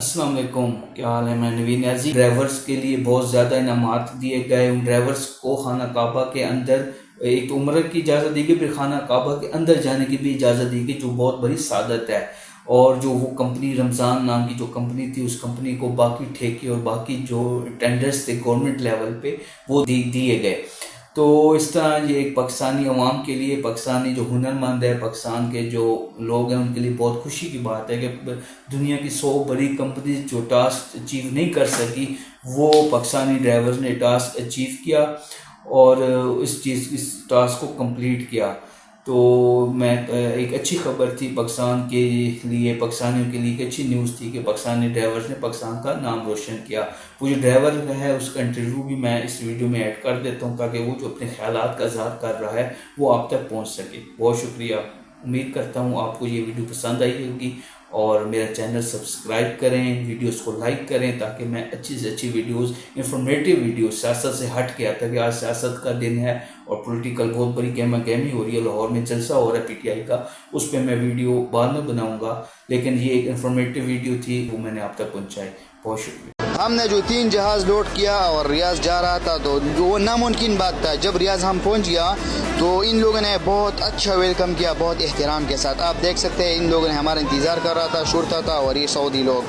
अस्सलाम वालेकुम, क्या हाल है। मैं नवीन न्याजी। ड्राइवर्स के लिए बहुत ज़्यादा इनामात दिए गए। उन ड्राइवर्स को खाना काबा के अंदर एक तो उम्र की इजाज़त दी गई, फिर खाना काबा के अंदर जाने की भी इजाज़त दी गई, जो बहुत बड़ी सादत है। और जो वो कंपनी रमज़ान नाम की जो कंपनी थी, उस कंपनी को बाकी ठेके और बाकी जो टेंडर्स थे गवर्नमेंट लेवल पे वो दिए गए। तो इस तरह ये एक पाकिस्तानी अवाम के लिए, पाकिस्तानी जो हुनरमंद है, पाकिस्तान के जो लोग हैं, उनके लिए बहुत खुशी की बात है कि दुनिया की 100 बड़ी कंपनी जो टास्क अचीव नहीं कर सकी, वो पाकिस्तानी ड्राइवर ने टास्क अचीव किया और इस टास्क को कंप्लीट किया। तो मैं एक अच्छी खबर थी पाकिस्तान के लिए, पाकिस्तानियों के लिए एक अच्छी न्यूज़ थी कि पाकिस्तानी ड्राइवर्स ने पाकिस्तान का नाम रोशन किया। वो जो ड्राइवर है उसका इंटरव्यू भी मैं इस वीडियो में ऐड कर देता हूँ, ताकि वो जो अपने ख्यालात का इज़हार कर रहा है वो आप तक पहुँच सके। बहुत शुक्रिया। उम्मीद करता हूँ आपको ये वीडियो पसंद आई होगी और मेरा चैनल सब्सक्राइब करें, वीडियोस को लाइक करें, ताकि मैं अच्छी से अच्छी वीडियोस, इंफॉर्मेटिव वीडियोस, सियासत से हट के आता है कि आज सियासत का दिन है और पॉलिटिकल बहुत बड़ी गहमा गहमी हो रही है, लाहौर में जलसा हो रहा है पीटीआई का, उस पर मैं वीडियो बाद में बनाऊंगा। लेकिन ये एक इंफॉर्मेटिव वीडियो थी, वो मैंने आप तक पहुँचाई। बहुत शुक्रिया। हमने जो 3 जहाज़ लोड किया और रियाज जा रहा था, तो वो नामुमकिन बात था। जब रियाज हम पहुंच गया तो इन लोगों ने बहुत अच्छा वेलकम किया, बहुत एहतराम के साथ। आप देख सकते हैं इन लोगों ने हमारा इंतज़ार कर रहा था, शुरता था और ये सऊदी लोग।